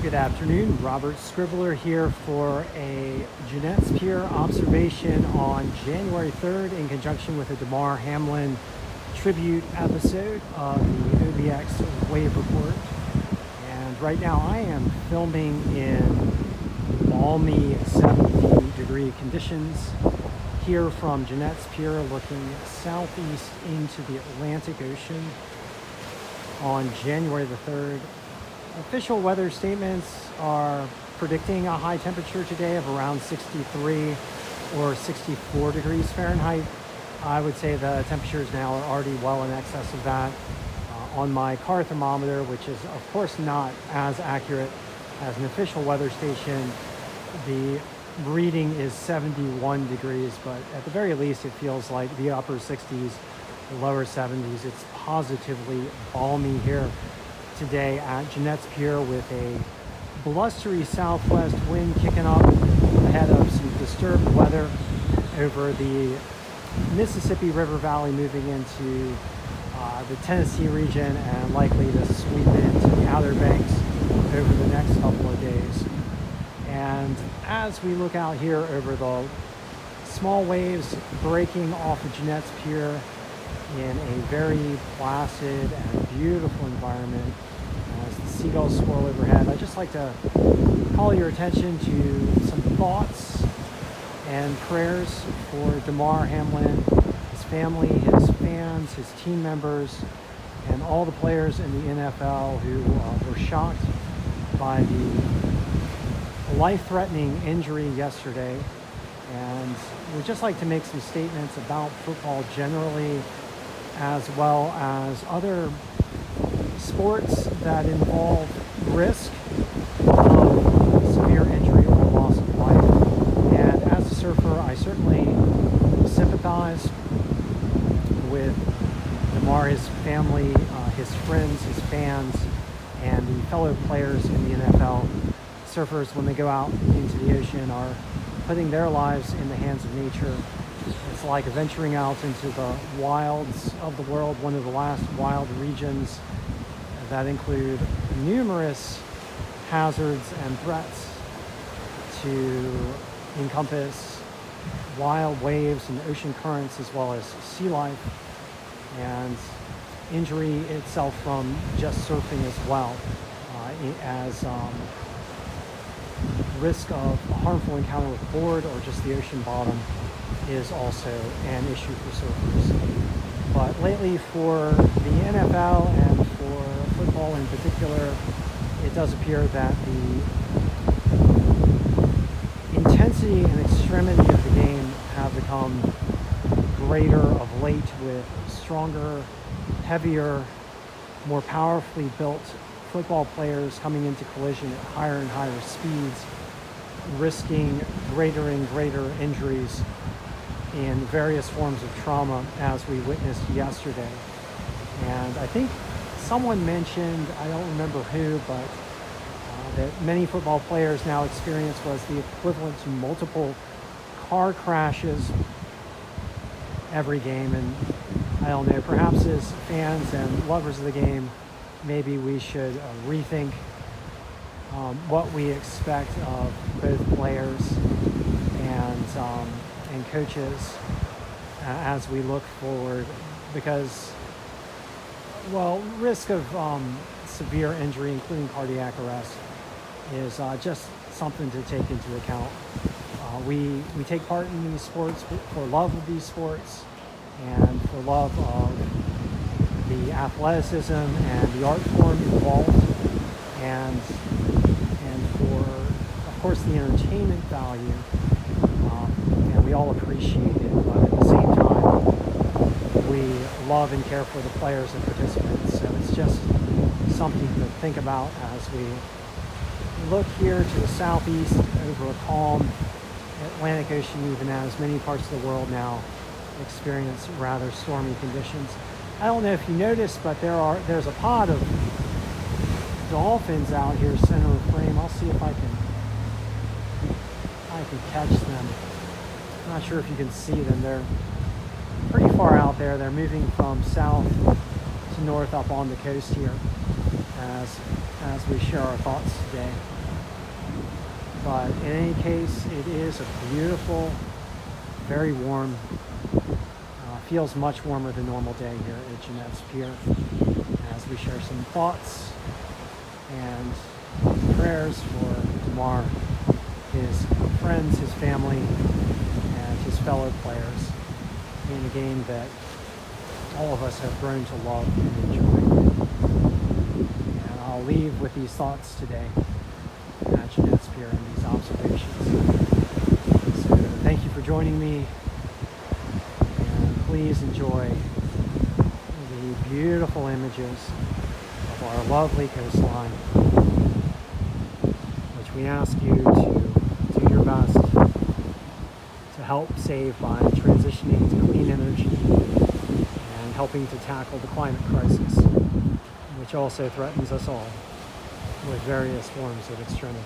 Good afternoon, Robert Scribbler here for a Jennette's Pier observation on January 3rd in conjunction with a Damar Hamlin tribute episode of the OBX Wave Report. And right now I am filming in balmy 70-degree conditions here from Jennette's Pier, looking southeast into the Atlantic Ocean on January the 3rd. Official weather statements are predicting a high temperature today of around 63 or 64 degrees Fahrenheit. I would say the temperatures now are already well in excess of that. On my car thermometer, which is of course not as accurate as an official weather station, the reading is 71 degrees, but at the very least it feels like the upper 60s, lower 70s. It's positively balmy here today at Jennette's Pier with a blustery southwest wind kicking up ahead of some disturbed weather over the Mississippi River Valley, moving into the Tennessee region and likely to sweep into the Outer Banks over the next couple of days. And as we look out here over the small waves breaking off of Jennette's Pier in a very placid and beautiful environment, as the seagulls swirl overhead, I'd just like to call your attention to some thoughts and prayers for Damar Hamlin, his family, his fans, his team members, and all the players in the NFL who were shocked by the life-threatening injury yesterday. And we'd just like to make some statements about football generally, as well as other sports that involve risk of severe injury or loss of life. And as a surfer, I certainly sympathize with Damar, his family, his friends, his fans, and the fellow players in the NFL. Surfers, when they go out into the ocean, are putting their lives in the hands of nature. It's like venturing out into the wilds of the world, one of the last wild regions that include numerous hazards and threats to encompass wild waves and ocean currents, as well as sea life and injury itself from just surfing as well, as risk of a harmful encounter with a board or just the ocean bottom is also an issue for surfers. But lately, for the NFL and for football in particular, it does appear that the intensity and extremity of the game have become greater of late, with stronger, heavier, more powerfully built football players coming into collision at higher and higher speeds, risking greater and greater injuries in various forms of trauma, as we witnessed yesterday. And I think someone mentioned, I don't remember who, but that many football players now experience was the equivalent to multiple car crashes every game. And I don't know, perhaps as fans and lovers of the game, maybe we should rethink what we expect of both players and coaches as we look forward, because, well, risk of severe injury, including cardiac arrest, is just something to take into account. We take part in these sports for love of these sports and for love of the athleticism and the art form involved, and for, of course, the entertainment value. And we all appreciate it, but at the same time, we love and care for the players and participants. So it's just something to think about as we look here to the southeast over a calm Atlantic Ocean, even as many parts of the world now experience rather stormy conditions. I don't know if you noticed, but there's a pod of dolphins out here center of frame. I'll see if I can catch them. I'm not sure if you can see them. They're pretty far out there. They're moving from south to north up on the coast here as we share our thoughts today. But in any case, it is a beautiful, very warm, feels much warmer than normal day here at Jennette's Pier, as we share some thoughts and prayers for Damar, his friends, his family, and his fellow players in a game that all of us have grown to love and enjoy. And I'll leave with these thoughts today at Jennette's Pier and these observations. So thank you for joining me, and please enjoy the beautiful images of our lovely coastline, which we ask you to do your best to help save by transitioning to clean energy and helping to tackle the climate crisis, which also threatens us all with various forms of extremity.